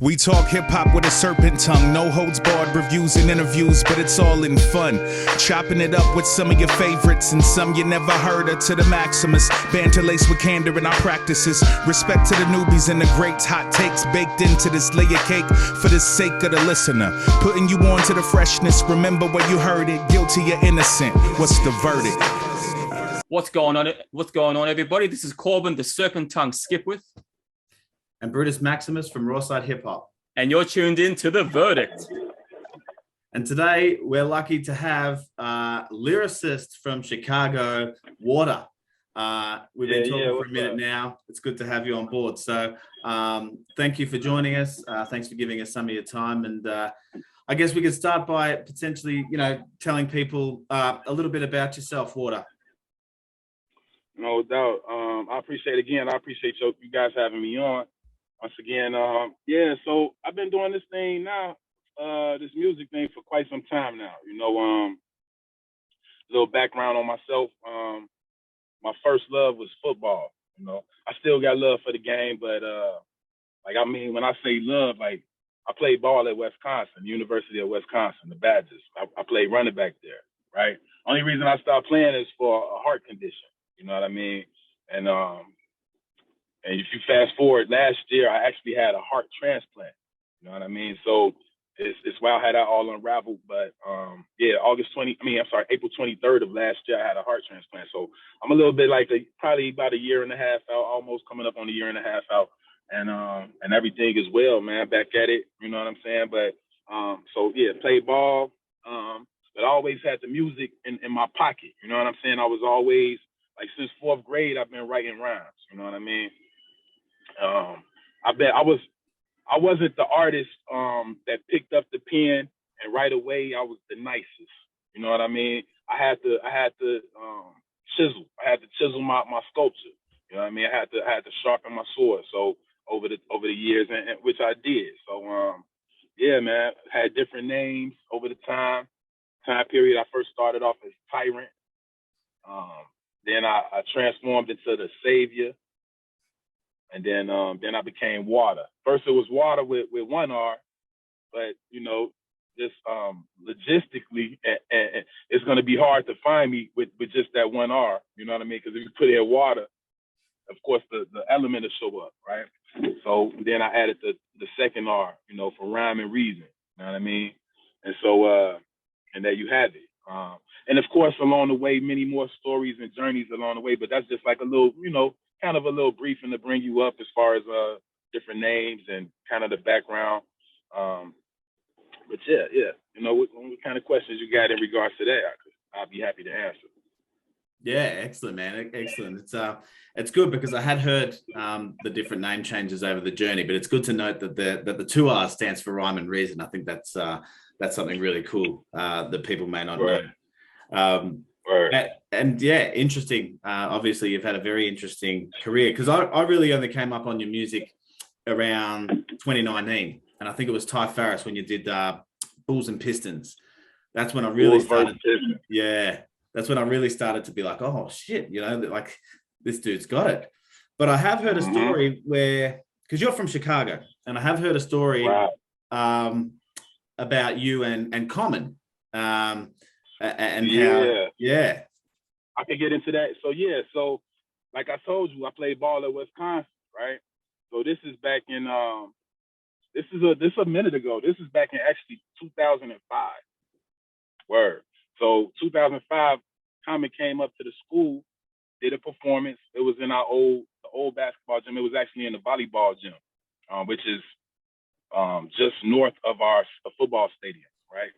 We talk hip-hop with a serpent tongue, no holds barred reviews and interviews, but it's all in fun. Chopping it up with some of your favorites and some you never heard of. To the Maximus, banter laced with candor in our practices. Respect to the newbies and the greats, hot takes baked into this layer cake for the sake of the listener. Putting you on to the freshness, remember where you heard it, guilty or innocent, what's the verdict? What's going on, everybody? This is Corban the Serpent Tongue Skipwith. And Brutus Maximus from Rawside Hip Hop. And you're tuned in to The Verdict. And today we're lucky to have lyricist from Chicago, Waterr. We've been talking for a minute now. It's good to have you on board. So thank you for joining us. Thanks for giving us some of your time. And I guess we could start by potentially, telling people a little bit about yourself, Waterr. No doubt. I appreciate you guys having me on. Once again, so I've been doing this thing now, this music thing for quite some time now. A little background on myself. My first love was football. I still got love for the game, but when I say love, I played ball at Wisconsin, University of Wisconsin, the Badgers. I played running back there, right? Only reason I stopped playing is for a heart condition. You know what I mean? And if you fast forward, last year I actually had a heart transplant. You know what I mean? So it's wild how that all unraveled. But April 23rd of last year I had a heart transplant. So I'm a little bit probably about a year and a half out, almost coming up on a year and a half out, and everything is well, man. Back at it. You know what I'm saying? But play ball. But I always had the music in my pocket. You know what I'm saying? I was always since fourth grade I've been writing rhymes. You know what I mean? I wasn't the artist that picked up the pen and right away I was the nicest. You know what I mean? I had to chisel. I had to chisel my sculpture. You know what I mean? I had to sharpen my sword. So over the years, and which I did. So man, had different names over the time period. I first started off as Tyrant. Then I transformed into the Savior. And then I became Waterr. First it was Waterr with one R, but just logistically, it's going to be hard to find me with just that one R. You know what I mean? Because if you put in Waterr, of course the element will show up, right? So then I added the second R, for rhyme and reason. You know what I mean? And so and there you have it. And of course along the way, many more stories and journeys along the way. But that's just like a little, kind of a little briefing to bring you up as far as different names and kind of the background. But what kind of questions you got in regards to that? I'll be happy to answer. Yeah, excellent, man. Excellent. It's good because I had heard the different name changes over the journey, but it's good to note that the 2R stands for rhyme and reason. I think that's something really cool that people may not know. And interesting. Obviously, you've had a very interesting career because I really only came up on your music around 2019, and I think it was Ty Farris when you did Bulls and Pistons. That's when I really started. Yeah, that's when I really started to be like, oh shit, this dude's got it. But I have heard a story where, because you're from Chicago, and I have heard a story about you and Common. I could get into that. So like I told you, I played ball at Wisconsin, right? So this is back in this is a minute ago. This is back in actually 2005. Word. So 2005, Common came up to the school, did a performance. It was in our old basketball gym. It was actually in the volleyball gym, which is just north of our football stadium, right?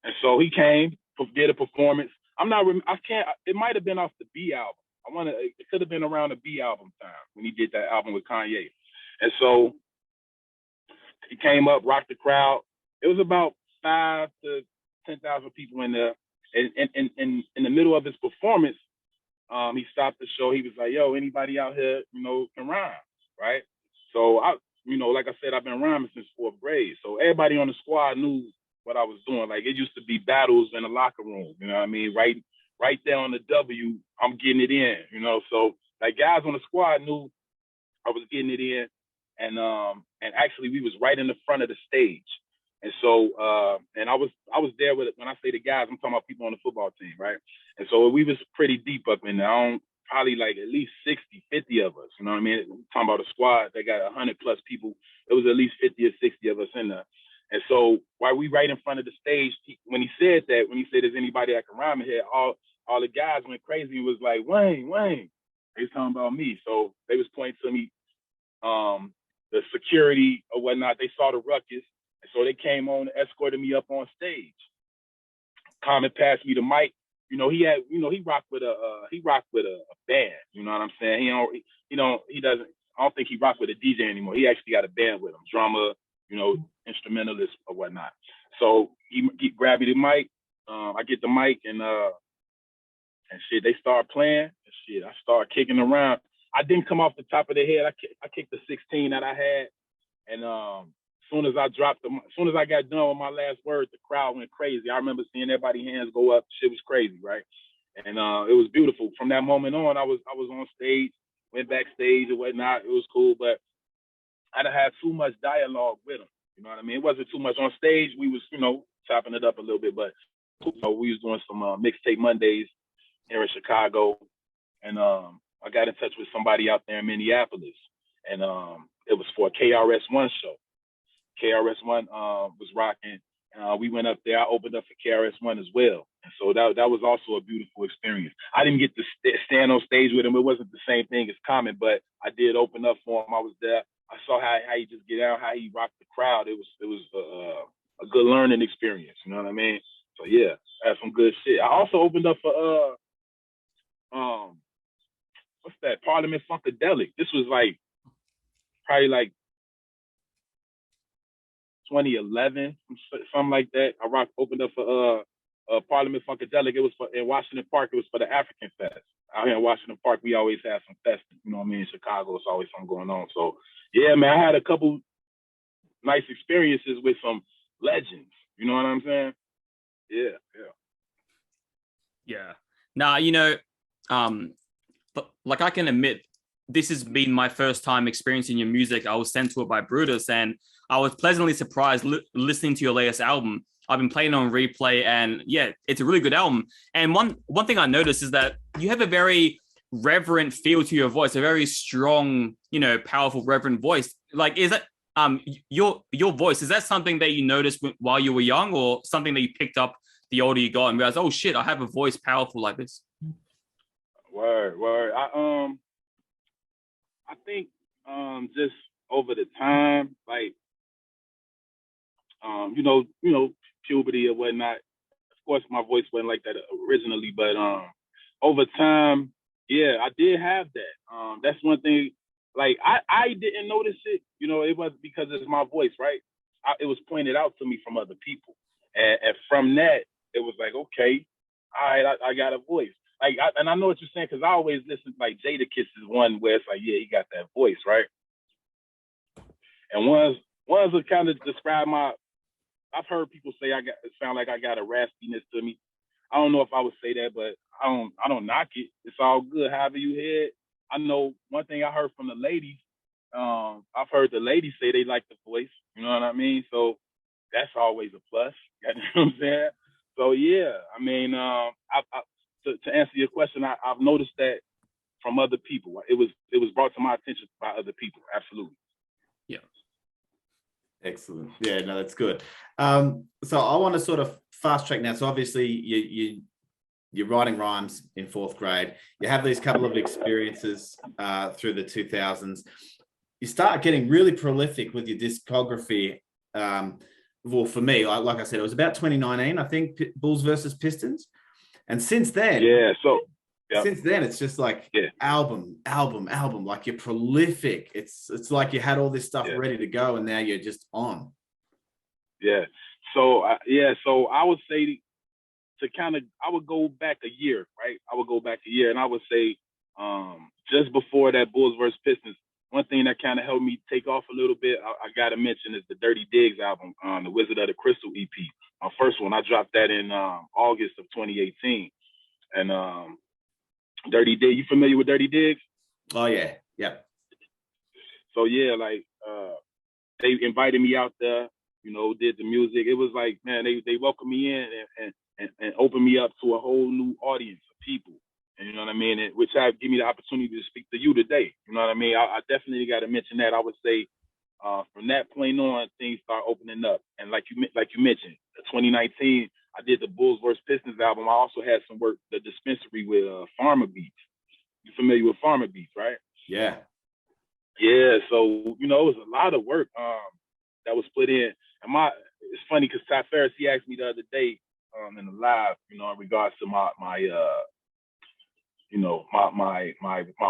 And so he came, did a performance. It might have been off the B album. It could have been around the B album time when he did that album with Kanye. And so he came up, rocked the crowd. It was about 5,000 to 10,000 people in there. And in the middle of his performance, he stopped the show. He was like, yo, anybody out here, can rhyme, right? So like I said, I've been rhyming since fourth grade. So everybody on the squad knew what I was doing. It used to be battles in the locker room, you know what I mean? Right there on the W, I'm getting it in, So guys on the squad knew I was getting it in. And and actually we was right in the front of the stage. And so, and I was there with it. When I say the guys, I'm talking about people on the football team, right? And so we was pretty deep up in there. Probably like at least 60, 50 of us. You know what I mean? I'm talking about a squad that got 100 plus people. It was at least 50 or 60 of us in there. And so while we right in front of the stage, when he said, "Is anybody that can rhyme in here?" All the guys went crazy. He was like, Wayne. They was talking about me. So they was pointing to me, the security or whatnot. They saw the ruckus. And so they came on and escorted me up on stage. Common passed me the mic. He rocked with a band. You know what I'm saying? He doesn't. I don't think he rocked with a DJ anymore. He actually got a band with him, drummer, instrumentalist or whatnot. So he grabbed me the mic. I get the mic and shit. They start playing and shit. I start kicking around. I didn't come off the top of the head. I kicked the 16 that I had, and soon as I got done with my last word, the crowd went crazy. I remember seeing everybody's hands go up. Shit was crazy, right? And it was beautiful. From that moment on, I was on stage, went backstage and whatnot. It was cool, but I done had too much dialogue with them. You know what I mean? It wasn't too much on stage. We was, chopping it up a little bit, but we was doing some mixtape Mondays here in Chicago, and I got in touch with somebody out there in Minneapolis, and it was for a KRS-One show. KRS-One was rocking. We went up there. I opened up for KRS-One as well. And so that was also a beautiful experience. I didn't get to stand on stage with him. It wasn't the same thing as Common, but I did open up for him. I was there. I saw how he just get out, how he rocked the crowd. It was a good learning experience. You know what I mean? So yeah, I had some good shit. I also opened up for what's that? Parliament Funkadelic. This was probably 2011, something like that. I opened up for Parliament Funkadelic. It was in Washington Park. It was for the African Fest. Out here in Washington Park, we always have some fest. You know what I mean? In Chicago, it's always something going on. So yeah, man, I had a couple nice experiences with some legends. You know what I'm saying? Yeah. Now, but I can admit, this has been my first time experiencing your music. I was sent to it by Brutus, and I was pleasantly surprised listening to your latest album. I've been playing on replay, and yeah, it's a really good album. And one thing I noticed is that you have a very reverent feel to your voice, a very strong, powerful, reverent voice. Is that your voice? Is that something that you noticed while you were young, or something that you picked up the older you got and realized, oh shit, I have a voice powerful like this? Word. I think just over the time, puberty or whatnot. Of course, my voice wasn't like that originally, but over time, yeah, I did have that. That's one thing. I didn't notice it. It was because it's my voice, right? It was pointed out to me from other people, and from that, it was like, okay, all right, I got a voice. And I know what you're saying, because I always listen. Jada Kiss is one where it's like, yeah, he got that voice, right? And one's would kind of describe I've heard people say it sound like I got a raspiness to me. I don't know if I would say that, but I don't knock it. It's all good, however you hear it. I know one thing I heard from the ladies. I've heard the ladies say they like the voice. You know what I mean? So that's always a plus. You know what I'm saying? So yeah, I mean, to answer your question, I've noticed that from other people. It was brought to my attention by other people. Absolutely. Yeah. Excellent. Yeah, no, that's good. So I want to sort of fast track now. So obviously you're writing rhymes in fourth grade. You have these couple of experiences through the 2000s. You start getting really prolific with your discography. Well, for me, like I said, it was about 2019, I think, Bulls versus Pistons. And since then, since then, it's just album. Like, you're prolific. It's like you had all this stuff ready to go, and now you're just on. Yeah. So so I would say I would go back a year, right? I would go back a year, and I would say just before that Bulls versus Pistons, one thing that kind of helped me take off a little bit, I got to mention, is the Dirty Diggs album, the Wizard of the Crystal EP. My first one, I dropped that in August of 2018. And Dirty Diggs, you familiar with Dirty Diggs? Oh, yeah. Yeah. So, yeah, they invited me out there, you know, did the music. It was like, man, they welcomed me in and opened me up to a whole new audience of people. And you know what I mean? And, which have given me the opportunity to speak to you today. You know what I mean? I definitely got to mention that. I would say from that point on, things start opening up. And like you mentioned, 2019, I did the Bulls vs. Pistons album. I also had some work, the dispensary with Farmer Beats. You familiar with Farmer Beats, right? Yeah. Yeah. So, you know, it was a lot of work that was put in. And it's funny because Ty Ferris, he asked me the other day in the live, you know, in regards to my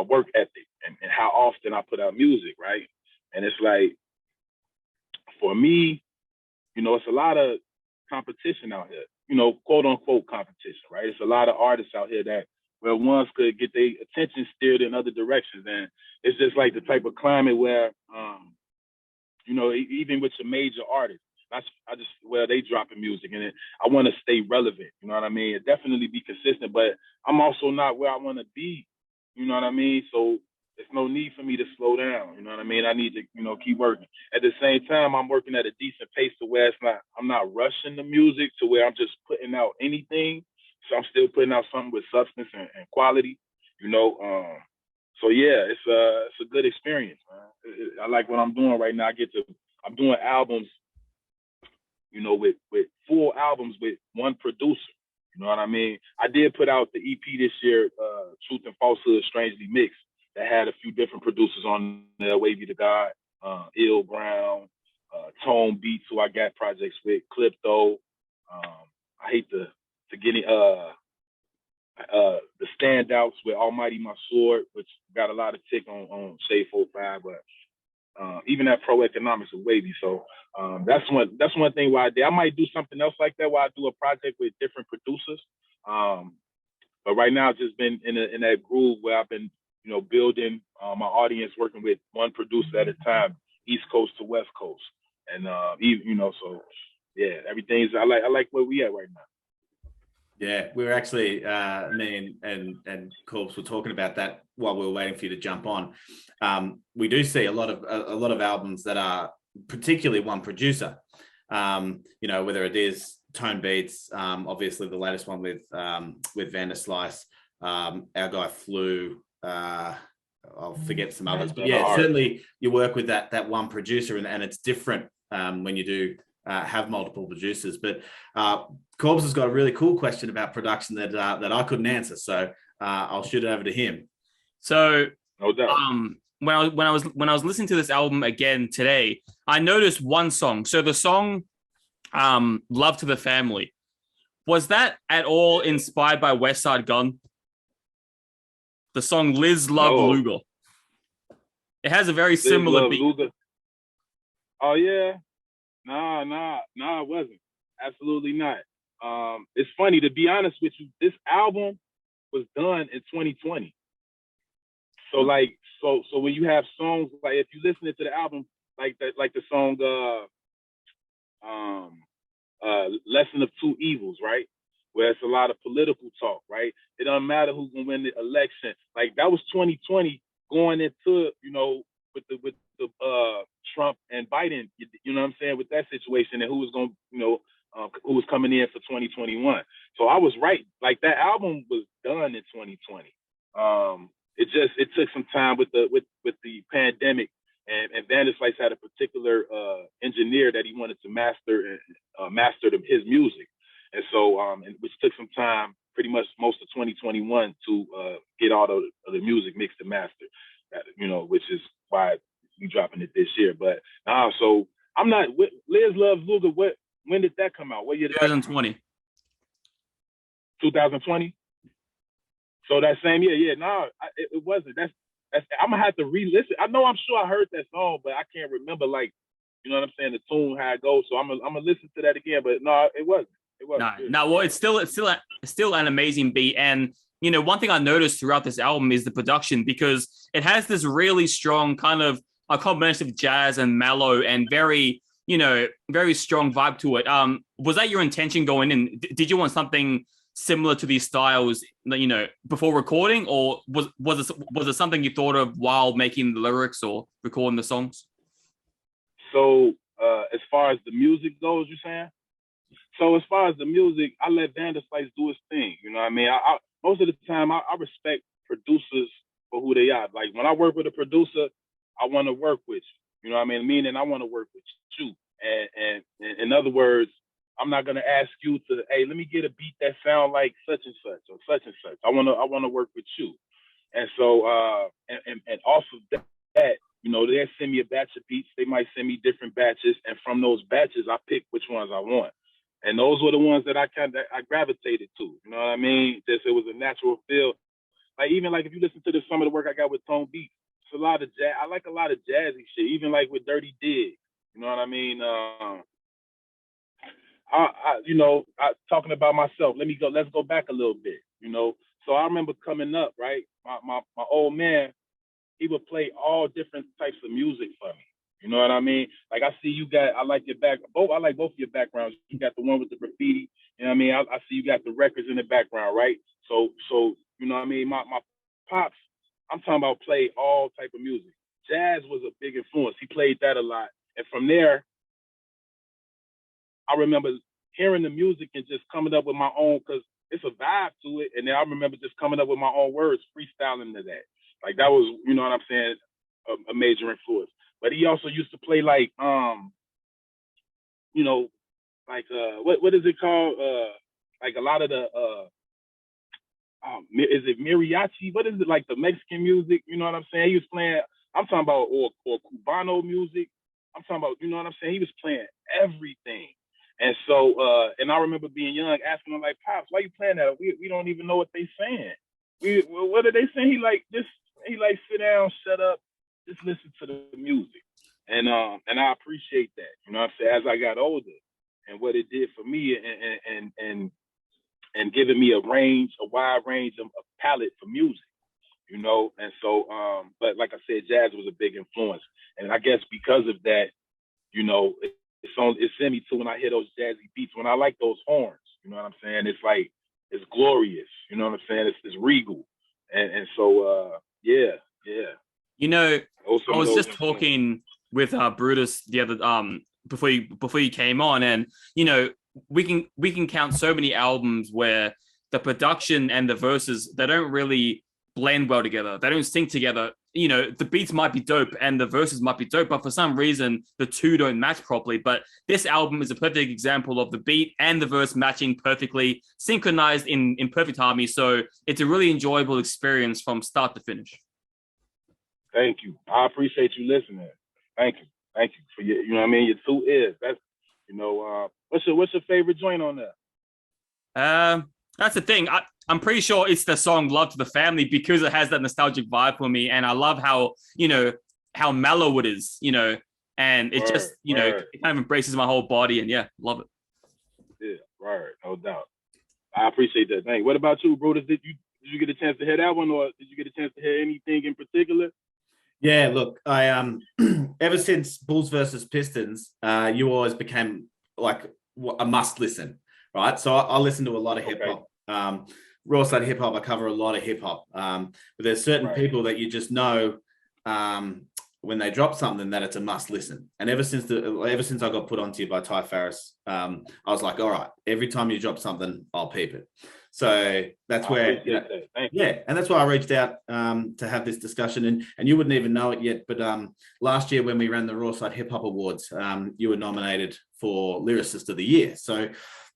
work ethic and how often I put out music, right? And it's like, for me, you know, it's a lot of competition out here, you know, quote unquote competition, right? It's a lot of artists out here that, where ones could get their attention steered in other directions. And it's just like the type of climate where, you know, even with your major artists, they dropping music and I want to stay relevant. You know what I mean? And definitely be consistent, but I'm also not where I want to be. You know what I mean? So there's no need for me to slow down. You know what I mean? I need to, you know, keep working. At the same time, I'm working at a decent pace to where I'm not rushing the music to where I'm just putting out anything. So I'm still putting out something with substance and quality, you know. So yeah, it's a good experience, man. I like what I'm doing right now. I'm doing albums, you know, with full albums with one producer. You know what I mean? I did put out the EP this year, Truth and Falsehood Strangely Mixed, that had a few different producers on there, Wavy the God, Ill Brown, Tone Beats, who I got projects with, Clipto. I hate to get the standouts with Almighty My Sword, which got a lot of tick on Shade 45, but even that Pro Economics with Wavy. So that's one thing where I might do something else like that, where I do a project with different producers. But right now, I've just been in that groove where I've been, you know, building my audience, working with one producer at a time, East Coast to West Coast, and even, you know, so yeah, everything's I like where we at right now. Yeah, we were actually me and Corbs were talking about that while we were waiting for you to jump on. We do see a lot of albums that are particularly one producer. You know, whether it is Tone Beats, obviously the latest one with Vanderslice, our guy Flew. I'll forget some others, but yeah, certainly you work with that one producer, and it's different when you do have multiple producers. But Corbs has got a really cool question about production that I couldn't answer, so I'll shoot it over to him. So, no doubt. When I was listening to this album again today, I noticed one song. So the song "Love to the Family," was that at all inspired by West Side Gun? The song "Liz Love Luger." It has a very similar beat. Luger. Oh yeah. Nah, it wasn't. Absolutely not. It's funny, to be honest with you, this album was done in 2020. So like, so when you have songs, like if you listen to the album, like the song Lesson of Two Evils, right? Where it's a lot of political talk, right? It doesn't matter who's gonna win the election. Like that was 2020 going into, you know, with the Trump and Biden, you know what I'm saying, with that situation, and who was going, you know, who was coming in for 2021. So I was right. Like that album was done in 2020. It took some time with the pandemic, and Vanderslice had a particular engineer that he wanted to master his music, and so which took some time, pretty much most of 2021 to get all the music mixed and mastered. You know, which is why we dropping it this year. But so I'm not. Liz Loves Luger. When did that come out? What year did 2020. 2020. So that same year, yeah. No, it wasn't. That's. I'm gonna have to re-listen. I'm sure I heard that song, but I can't remember, like, you know what I'm saying, the tune, how it goes. So I'm gonna listen to that again. But no, it wasn't. It wasn't. No. Well, it's still an amazing beat. And you know, one thing I noticed throughout this album is the production, because it has this really strong kind of a combination of jazz and mellow and very, you know, very strong vibe to it. Was that your intention going in? Did you want something similar to these styles, you know, before recording, or was it something you thought of while making the lyrics or recording the songs? So as far as the music goes, you saying? So as far as the music, I let Vanderslice do his thing. You know what I mean? I most of the time I respect producers for who they are. Like when I work with a producer, I want to work with you. You know what I mean? Meaning I want to work with you. And in other words, I'm not gonna ask you to, hey, let me get a beat that sound like such and such or such and such. I wanna work with you. And so and off of that, you know, they send me a batch of beats. They might send me different batches, and from those batches, I pick which ones I want. And those were the ones that I gravitated to. You know what I mean? Just it was a natural feel. Like even like if you listen to some of the work I got with Tone Beats, it's a lot of jazz. I like a lot of jazzy shit. Even like with Dirty Dig. You know what I mean? Talking about myself. Let's go back a little bit. You know, so I remember coming up, right? My old man, he would play all different types of music for me. You know what I mean? Like I see you got, I like both of your backgrounds. You got the one with the graffiti. You know what I mean? I see you got the records in the background, right? So you know what I mean? My pops, I'm talking about play all type of music. Jazz was a big influence. He played that a lot. And from there, I remember hearing the music and just coming up with my own, because it's a vibe to it. And then I remember just coming up with my own words, freestyling to that. Like that was, you know what I'm saying, a major influence. But he also used to play like, you know, like what is it called? Like a lot of the is it mariachi? What is it, like the Mexican music? You know what I'm saying? He was playing. I'm talking about or Cubano music. I'm talking about, you know what I'm saying? He was playing everything. And so, and I remember being young, asking him like, "Pops, why you playing that? We don't even know what they saying. What are they saying?" He like sit down, shut up, just listen to the music. And I appreciate that. You know what I'm saying? As I got older, and what it did for me, and giving me a wide range of palette for music. You know, and so, but like I said, jazz was a big influence, and I guess because of that, you know, it's in me too when I hear those jazzy beats. When I like those horns, you know what I'm saying? It's like it's glorious. You know what I'm saying? It's regal, and so yeah. You know, I was just talking with Brutus the other before you came on, and you know, we can count so many albums where the production and the verses, they don't really blend well together. They don't sync together. You know, the beats might be dope and the verses might be dope, but for some reason the two don't match properly. But this album is a perfect example of the beat and the verse matching perfectly, synchronized in perfect harmony. So it's a really enjoyable experience from start to finish. Thank you. I appreciate you listening. Thank you for your, you know what I mean, your 2 ears. That's, you know, what's your favorite joint on there? That's the thing. I'm pretty sure it's the song "Love to the Family" because it has that nostalgic vibe for me, and I love how, you know, how mellow it is, you know, and it just, you know, it kind of embraces my whole body, and yeah, love it. Yeah, right, no doubt. I appreciate that. Thank you. What about you, Brutus? Did you get a chance to hear that one, or did you get a chance to hear anything in particular? Yeah, look, I ever since Bulls versus Pistons, you always became like a must listen, right? So I listen to a lot of hip hop. Raw side hip hop, I cover a lot of hip hop. But there's certain people that you just know when they drop something that it's a must listen. And ever since I got put onto you by Ty Farris, I was like, all right, every time you drop something, I'll peep it. So that's where, you know, yeah, and that's why I reached out to have this discussion. And you wouldn't even know it yet, but last year when we ran the Raw Side Hip Hop Awards, you were nominated for Lyricist of the Year. So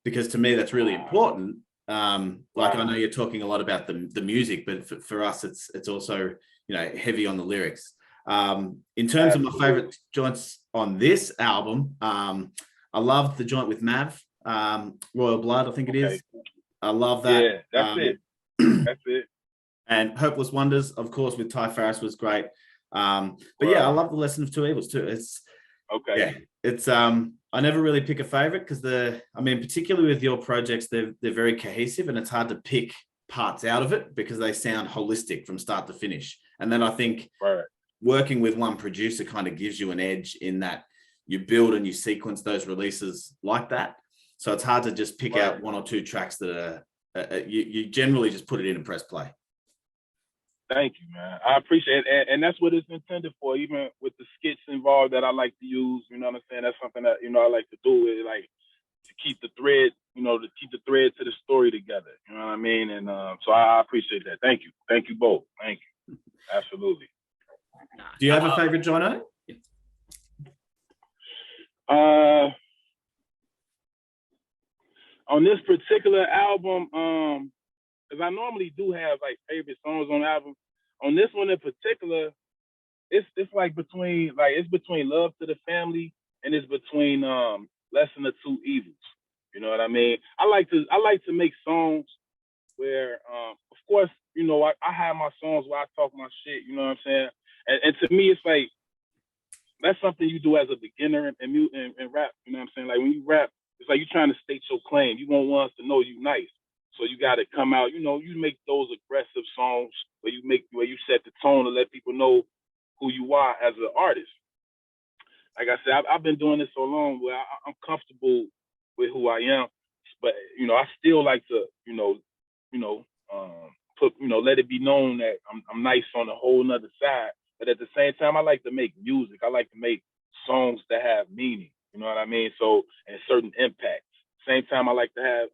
because to me that's really important. Like I know you're talking a lot about the music, but for us it's also, you know, heavy on the lyrics. In terms of my favorite joints on this album, I loved the joint with Mav, Royal Blood, I think it is. I love that. Yeah, that's it. And Hopeless Wonders, of course, with Ty Farris was great. But yeah, I love the Lesson of Two Evils too. It's okay. Yeah, it's I never really pick a favorite because particularly with your projects, they're very cohesive and it's hard to pick parts out of it because they sound holistic from start to finish. And then I think working with one producer kind of gives you an edge in that you build and you sequence those releases like that. So it's hard to just pick out one or two tracks that are, you generally just put it in and press play. Thank you, man. I appreciate it. And that's what it's intended for, even with the skits involved that I like to use. You know what I'm saying? That's something that, I like to do is like to keep the thread, to keep the thread to the story together. You know what I mean? And so I appreciate that. Thank you. Thank you both. Thank you. Absolutely. Do you have a favorite Jono? On this particular album, because I normally do have like favorite songs on the album. On this one in particular, it's like between Love to the Family and it's between Lesson of Two Evils. You know what I mean? I like to make songs where of course, I have my songs where I talk my shit, you know what I'm saying? And to me it's like that's something you do as a beginner in rap, you know what I'm saying? Like when you rap, it's like you're trying to state your claim. You want ones to know you nice. So you got to come out, you make those aggressive songs where you set the tone to let people know who you are as an artist. Like I said, I've been doing this so long where I'm comfortable with who I am, but I still like to, let it be known that I'm nice on a whole nother side. But at the same time, I like to make music. I like to make songs that have meaning. You know what I mean? So, and certain impacts. Same time, I like to have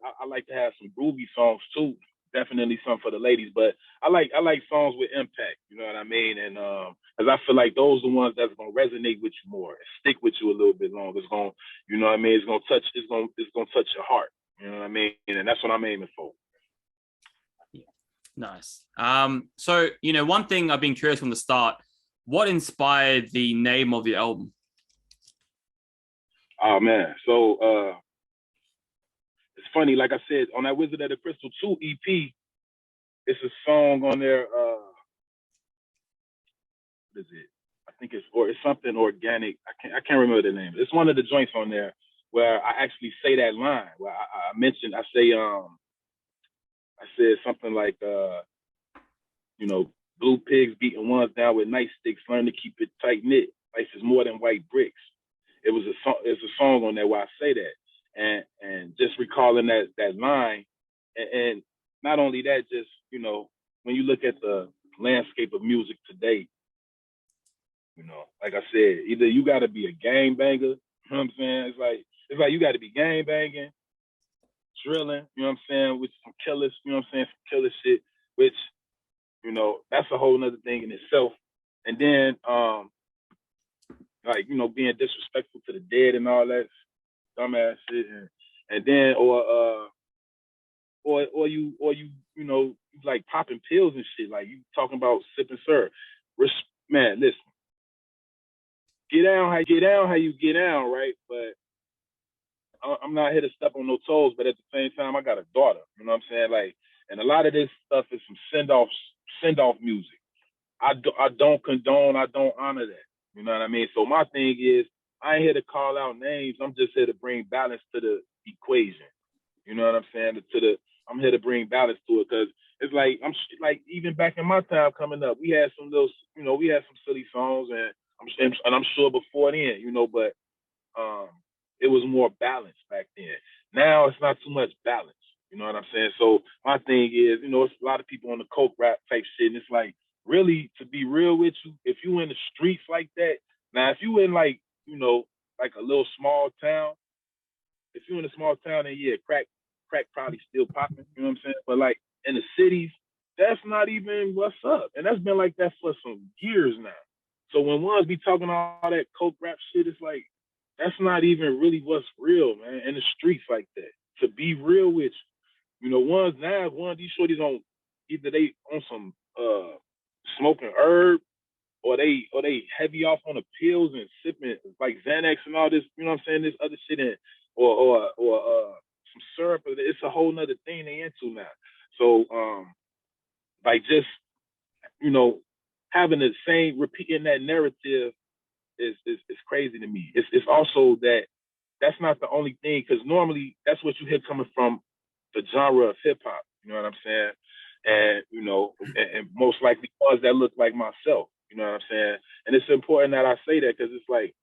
some groovy songs too. Definitely some for the ladies, but I like songs with impact. You know what I mean? And because I feel like those are the ones that's gonna resonate with you more, stick with you a little bit longer. It's gonna, you know what I mean? It's gonna touch your heart. You know what I mean? And that's what I'm aiming for. Nice. So one thing I've been curious from the start. What inspired the name of the album? Oh man, so it's funny. Like I said, on that Wizard of the Crystal 2 EP, it's a song on there. What is it? I think it's something organic. I can't remember the name. It's one of the joints on there where I actually say that line. Where I said something like blue pigs beating ones down with nightsticks, learn to keep it tight knit. Life is more than white bricks. It's a song on there where I say that, and just recalling that line, and not only that, just when you look at the landscape of music today, like I said, either you got to be a gang banger, you know what I'm saying? It's like you got to be gang banging, drilling, you know what I'm saying, with some killers, you know what I'm saying, some killer shit, which that's a whole nother thing in itself. And then being disrespectful to the dead and all that dumbass shit, and then or you like popping pills and shit, like you talking about sipping syrup. Man, listen, get down how you get down, right? But I'm not here to step on no toes, but at the same time, I got a daughter, you know what I'm saying? Like, and a lot of this stuff is some send off music. I don't condone, I don't honor that. You know what I mean? So my thing is, I ain't here to call out names. I'm just here to bring balance to the equation. You know what I'm saying? I'm here to bring balance to it, because it's like even back in my time coming up, we had some silly songs, and I'm sure before then, but it was more balanced back then. Now it's not too much balance. You know what I'm saying? So my thing is, it's a lot of people on the coke rap type shit, and it's like, really, to be real with you, if you in the streets like that, now if you in like a little small town, if you in a small town, then yeah, crack probably still popping, you know what I'm saying? But like in the cities, that's not even what's up. And that's been like that for some years now. So when ones be talking all that coke rap shit, it's like, that's not even really what's real, man, in the streets like that. To be real with you, one of these shorties on, either they on some smoking herb, or they heavy off on the pills and sipping like Xanax and all this, you know what I'm saying, this other shit, in, or some syrup. It's a whole nother thing they into now. So like just having the same, repeating that narrative is crazy to me. It's also that's not the only thing, because normally that's what you hear coming from the genre of hip hop. You know what I'm saying? And and most likely ones that look like myself. You know what I'm saying? And it's important that I say that, because it's like,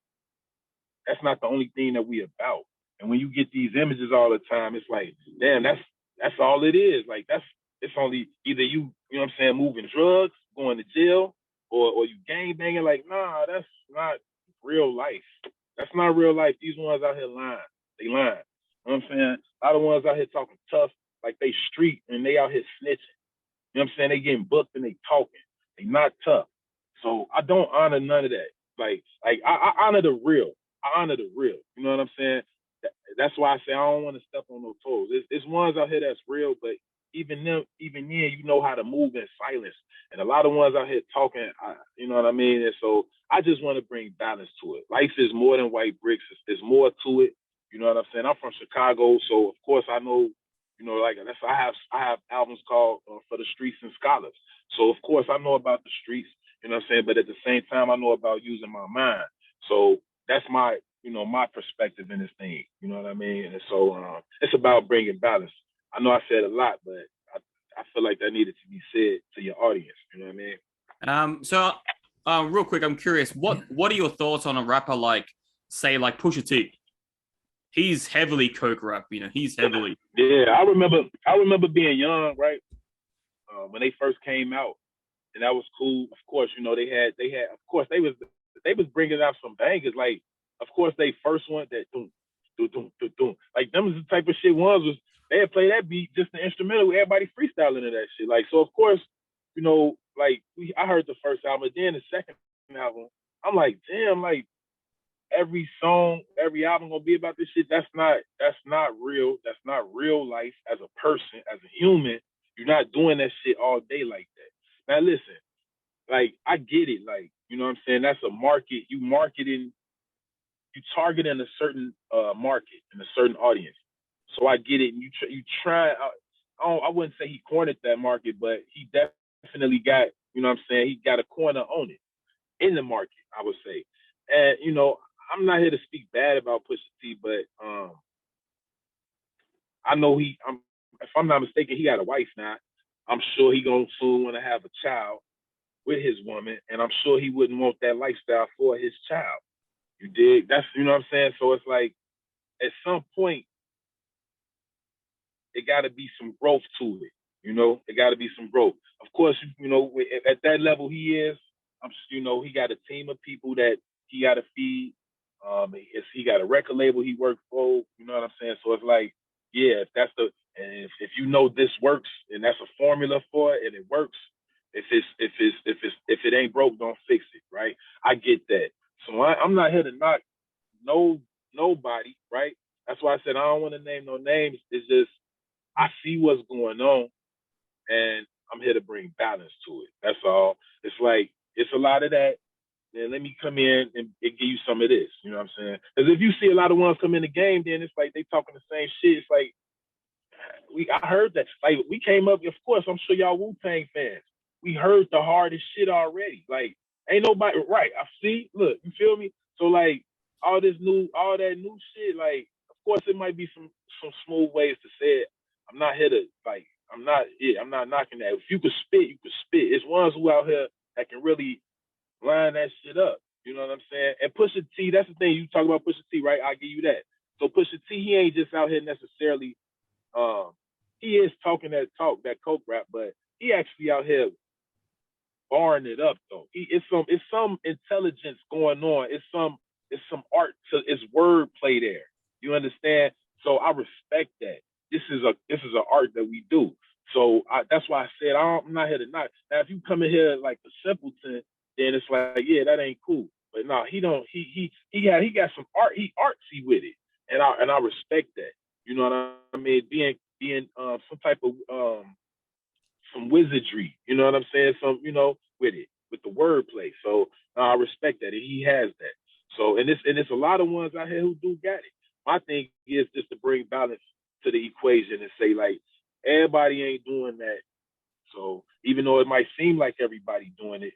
that's not the only thing that we about. And when you get these images all the time, it's like, damn, that's all it is. Like, it's only either you know what I'm saying, moving drugs, going to jail, or you gang banging. Like, nah, that's not real life. That's not real life. These ones out here lying. They lying. You know what I'm saying? A lot of ones out here talking tough, like they street and they out here snitching. You know what I'm saying? They getting booked and they talking. They not tough. So I don't honor none of that. Like I honor the real. I honor the real. You know what I'm saying? That's why I say I don't want to step on no toes. It's ones out here that's real, but even then, you know how to move in silence. And a lot of ones out here talking, you know what I mean? And so I just want to bring balance to it. Life is more than white bricks. There's more to it. You know what I'm saying? I'm from Chicago, so of course I know, you know, like that's I have albums called For the Streets and Scholars. So of course I know about the streets, you know what I'm saying? But at the same time, I know about using my mind. So that's my, you know, my perspective in this thing. You know what I mean? And so it's about bringing balance. I know I said a lot, but I feel like that needed to be said to your audience. You know what I mean? So real quick, I'm curious, what are your thoughts on a rapper like, say, like Pusha T? He's heavily coke rap, you know. He's heavily. Yeah, I remember being young, right? When they first came out, and that was cool. Of course, you know they had. Of course, they was bringing out some bangers. Like, of course, they first one that doom, doom, doom, doom, doom. Like them was the type of shit. Ones was they had played that beat just the instrumental. Everybody freestyling to that shit. Like, so of course, you know, like I heard the first album, then the second album, I'm like, damn, like every song, every album gonna be about this shit. That's not real. That's not real life as a person, as a human. You're not doing that shit all day like that. Now listen, like I get it, like, you know what I'm saying? That's a market. You targeting a certain market and a certain audience. So I get it. And you try. I wouldn't say he cornered that market, but he definitely got, you know what I'm saying? He got a corner on it in the market, I would say. And you know, I'm not here to speak bad about Pusha T, but I know if I'm not mistaken, he got a wife now. I'm sure he gonna soon want to have a child with his woman, and I'm sure he wouldn't want that lifestyle for his child. You dig? That's, you know what I'm saying? So it's like, at some point, it got to be some growth to it. You know, it got to be some growth. Of course, you know, at that level he is, you know, he got a team of people that he got to feed. He got a record label he worked for. You know what I'm saying? So it's like, yeah, if you know this works and that's a formula for it and it works, if it ain't broke, don't fix it, right? I get that. So I'm not here to knock nobody, right? That's why I said I don't want to name no names. It's just I see what's going on, and I'm here to bring balance to it. That's all. It's like it's a lot of that. Then let me come in and give you some of this. You know what I'm saying? Because if you see a lot of ones come in the game, then it's like they talking the same shit. It's like I heard that. Like we came up. Of course, I'm sure y'all Wu-Tang fans. We heard the hardest shit already. Like ain't nobody right. I see. Look, you feel me? So like all that new shit. Like of course it might be some smooth ways to say it. I'm not here to like. I'm not knocking that. If you could spit, you could spit. It's ones who out here that can really line that shit up. You know what I'm saying? And Pusha T, that's the thing. You talk about Pusha T, right? I'll give you that. So Pusha T, he ain't just out here necessarily. He is talking that coke rap, but he actually out here barring it up though. It's some intelligence going on. It's some art to it's wordplay there. You understand? So I respect that. This is an art that we do. So that's why I said I'm not here to knock. Now if you come in here like a simpleton, then it's like, yeah, that ain't cool. But no, he don't. He got some art. He artsy with it, and I respect that. You know what I mean? Being some type of some wizardry. You know what I'm saying? Some with it, with the wordplay. So I respect that, and he has that. So and it's a lot of ones out here who do got it. My thing is just to bring balance to the equation and say like everybody ain't doing that. So even though it might seem like everybody doing it,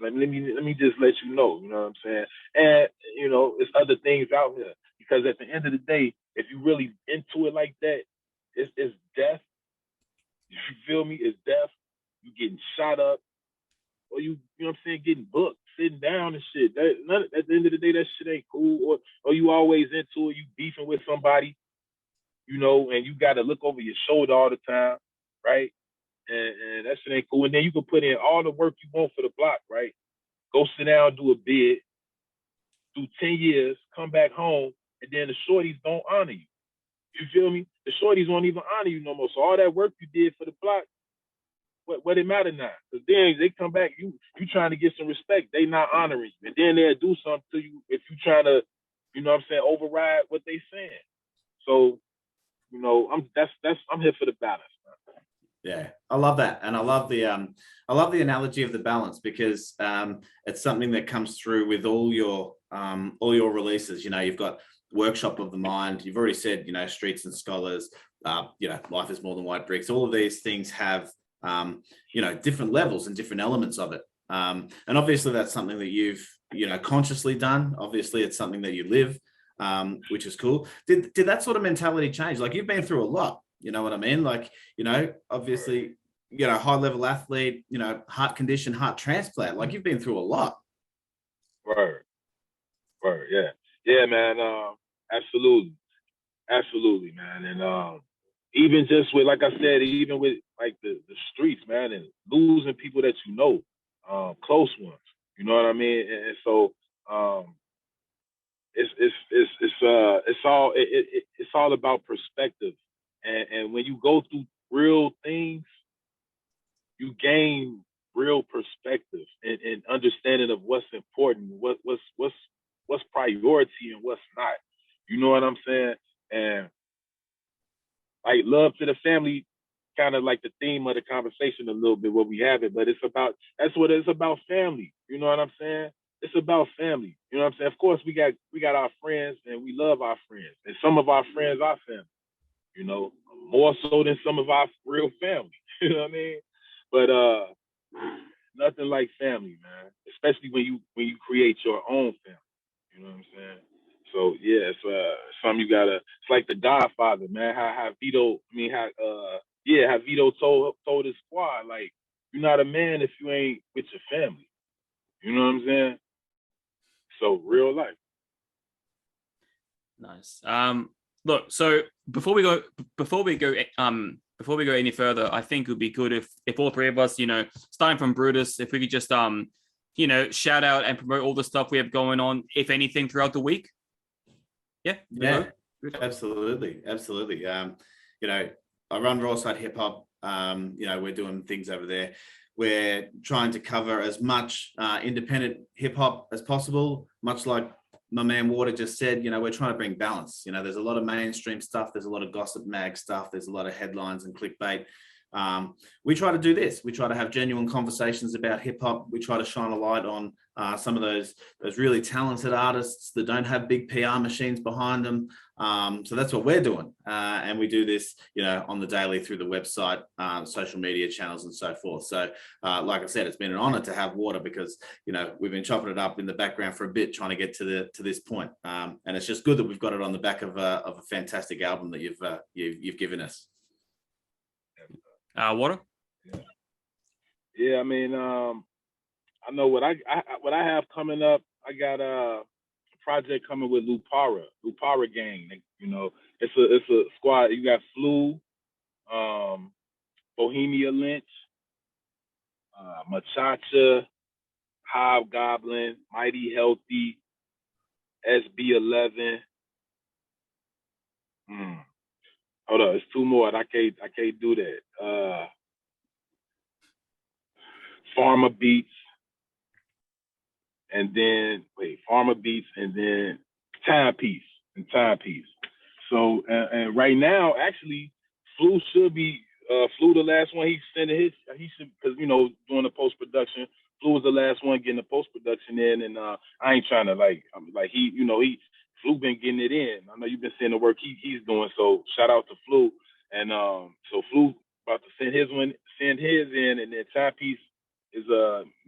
let me just let you know what I'm saying? And it's other things out here because at the end of the day, if you really into it like that, it's death. You feel me? It's death. You getting shot up, or you know what I'm saying, getting booked, sitting down and shit. At the end of the day, that shit ain't cool. Or you always into it, you beefing with somebody, and you got to look over your shoulder all the time, right? And that shit ain't cool. And then you can put in all the work you want for the block, right? Go sit down, do a bid, do 10 years, come back home, and then the shorties don't honor you. You feel me? The shorties won't even honor you no more. So all that work you did for the block, what it matter now? Because then they come back, you trying to get some respect. They not honoring you. And then they'll do something to you if you trying to, you know what I'm saying, override what they saying. So, you know, I'm here for the balance, man. Yeah, I love that, and I love the analogy of the balance, because it's something that comes through with all your releases. You know, you've got Workshop of the Mind. You've already said, you know, Streets and Scholars. You know, Life is More Than White Bricks. All of these things have you know, different levels and different elements of it. And obviously, that's something that you've, you know, consciously done. Obviously, it's something that you live, which is cool. Did that sort of mentality change? Like, you've been through a lot. You know what I mean? Like, you know, obviously, you know, high level athlete, you know, heart condition, heart transplant. Like, you've been through a lot. Right. Yeah. Yeah, man. Absolutely, man. And even just with, like I said, even with like the streets, man, and losing people that you know, close ones. You know what I mean? And so it's all about perspective. And when you go through real things, you gain real perspective and understanding of what's important, what's priority and what's not. You know what I'm saying? And like, love to the family, kind of like the theme of the conversation a little bit, what we have it, but that's what it's about, family. You know what I'm saying? It's about family. You know what I'm saying? Of course, we got our friends, and we love our friends, and some of our friends are family. You know, more so than some of our real family. You know what I mean? But nothing like family, man. Especially when you create your own family. You know what I'm saying? So yeah, it's something you gotta. It's like the Godfather, man. How Vito told his squad, like, you're not a man if you ain't with your family. You know what I'm saying? So real life. Nice. Look, so before we go any further, I think it would be good if all three of us, you know, starting from Brutus, if we could just you know, shout out and promote all the stuff we have going on, if anything, throughout the week. Yeah, absolutely. You know, I run Rawside Hip Hop. You know, we're doing things over there. We're trying to cover as much independent hip hop as possible, much like my man Waterr just said. You know, we're trying to bring balance. You know, there's a lot of mainstream stuff, there's a lot of gossip mag stuff, there's a lot of headlines and clickbait. We try to do this. We try to have genuine conversations about hip hop. We try to shine a light on some of those really talented artists that don't have big PR machines behind them. So that's what we're doing. And we do this, you know, on the daily through the website, social media channels and so forth. So like I said, it's been an honor to have Waterr, because, you know, we've been chopping it up in the background for a bit, trying to get to this point. And it's just good that we've got it on the back of a fantastic album that you've given us. Waterr? Yeah, I mean, I know what I have coming up. I got a project coming with Luparra Gang. You know, it's a squad. You got Flu, Bohemia Lynch, Machacha, Hobgoblin, Mighty Healthy, SB11. Hold on, it's two more. I can't do that. Pharma Beats, and then Pharma Beats, and then Timepiece. So and right now, actually, Flu should be Flu the last one. He should, because, you know, doing the post production. Flu was the last one getting the post production in, and I ain't trying to Flu been getting it in. I know you've been seeing the work he's doing, so shout out to Flu. And so Flu about to send his in, and then Timepiece is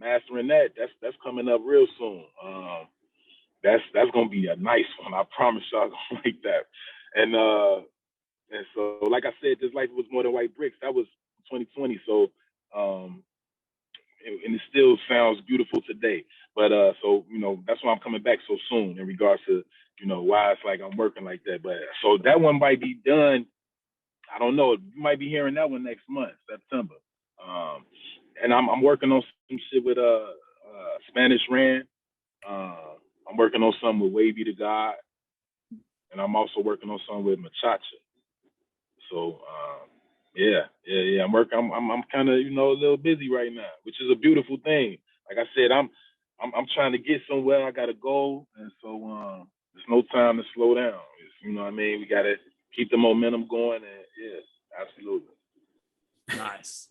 mastering that. That's coming up real soon. That's gonna be a nice one. I promise y'all gonna like that. And so, like I said, This Life Was More Than White Bricks. That was 2020. So and it still sounds beautiful today. But so, you know, that's why I'm coming back so soon, in regards to, you know, why it's like I'm working like that. But so that one might be done I don't know. You might be hearing that one next month, September. And I'm working on some shit with Spanish Ran. I'm working on something with Wavy the God, and I'm also working on something with Machacha. So yeah. I'm working. I'm kind of a little busy right now, which is a beautiful thing. Like I said, I'm trying to get somewhere. I got a goal, and so there's no time to slow down. You know what I mean? We got to keep the momentum going, and yeah, absolutely. Nice.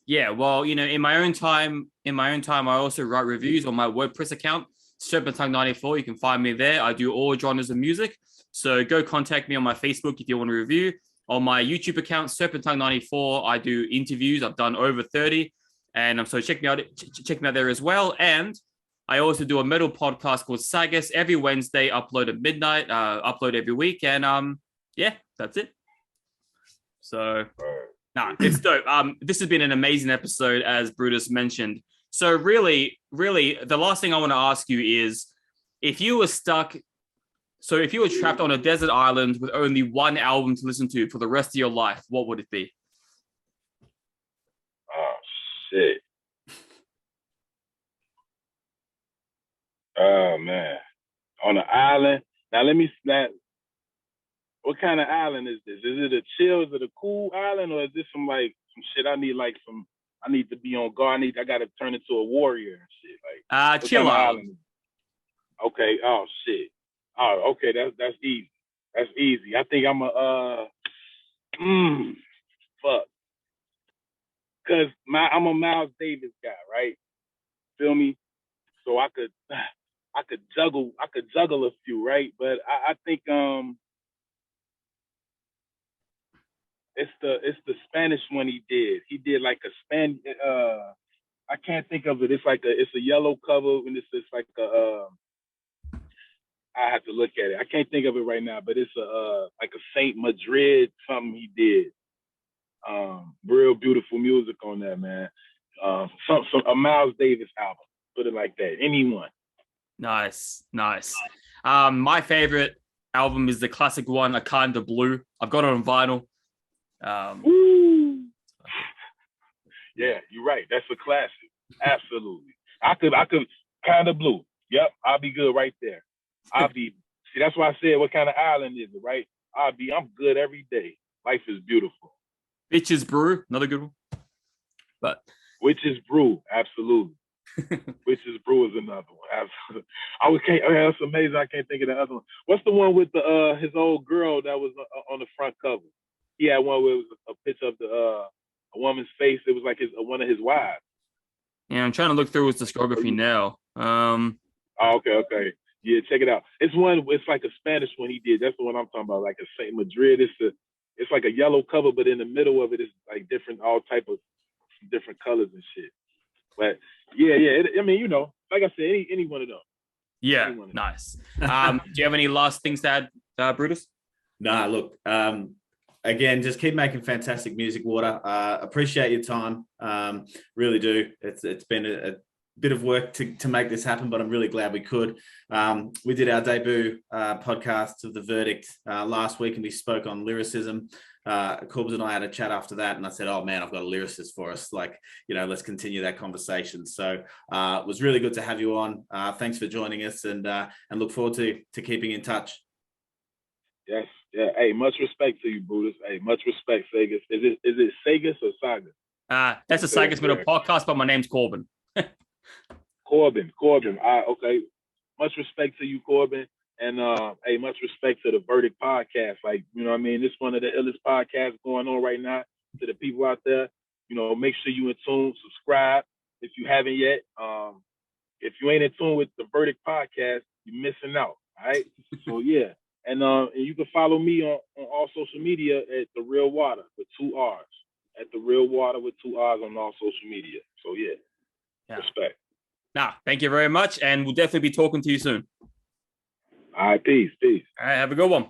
Yeah, well, in my own time, I also write reviews on my WordPress account, Serpent Tongue 94. You can find me there. I do all genres of music. So go contact me on my Facebook if you want to review. On my YouTube account, Serpent Tongue 94, I do interviews. I've done over 30. And so check me out there as well. And I also do a metal podcast called Sagas every Wednesday, upload at midnight, upload every week. And yeah, that's it. So it's dope. This has been an amazing episode, as Brutus mentioned. So really, the last thing I want to ask you is, if you were trapped on a desert island with only one album to listen to for the rest of your life, what would it be? Oh, shit. Oh, man. On an island. Now, what kind of island is this? Is it a chill? Is it a cool island? Or is this some shit I need to be on guard? I got to turn into a warrior and shit. Chill island. Okay. Oh, shit. Oh, okay. That's easy. That's easy. I think I'm fuck. Cause I'm a Miles Davis guy, right? Feel me? So I could juggle a few, right? But I think it's the Spanish one he did. He did like a I can't think of it. It's a yellow cover and it's like a I have to look at it. I can't think of it right now, but it's like a Saint Madrid something he did. Real beautiful music on that, man. A Miles Davis album. Put it like that. Anyone. Nice. My favorite album is the classic one, A Kind of Blue. I've got it on vinyl. Woo! Yeah, you're right. That's a classic. Absolutely. I could Kind of Blue. Yep, I'll be good right there. See, that's why I said, what kind of island is it, right? I'm good every day. Life is beautiful. Bitches Brew, another good one. But Witch's Brew, absolutely. Witch's Brew is another one. Absolutely. That's amazing. I can't think of the other one. What's the one with his old girl that was on the front cover? He had one where it was a picture of a woman's face. It was like one of his wives. Yeah, I'm trying to look through his discography now. Okay. Yeah, check it out. It's like a Spanish one he did. That's the one I'm talking about, like a Saint Madrid. It's like a yellow cover, but in the middle of it is like all type of different colors and shit. But yeah. Like I said, any one of them. Yeah, nice. Do you have any last things to add, Brutus? Nah, look, again, just keep making fantastic music, Waterr. Appreciate your time. Really do. It's been a bit of work to make this happen, but I'm really glad we could. We did our debut podcast of The Verdict last week, and we spoke on lyricism. Corbs and I had a chat after that, and I said, oh man, I've got a lyricist for us. Let's continue that conversation. So it was really good to have you on. Thanks for joining us, and look forward to keeping in touch. Yes. Yeah. Hey, much respect to you, Brutus. Hey, much respect, Sagas. Is it Sagas or Saga? That's a Sagas Middle podcast, but my name's Corban. Corban. Okay. Much respect to you, Corban. And hey, much respect to the Verdict podcast. This is one of the illest podcasts going on right now. To the people out there, make sure you in tune, subscribe if you haven't yet. If you ain't in tune with the Verdict podcast, you're missing out. All right. So yeah. And you can follow me on all social media at The Real Waterr with 2 R's. At The Real Waterr with 2 R's on all social media. So yeah. Respect. Thank you very much. And we'll definitely be talking to you soon. All right, peace. All right, have a good one.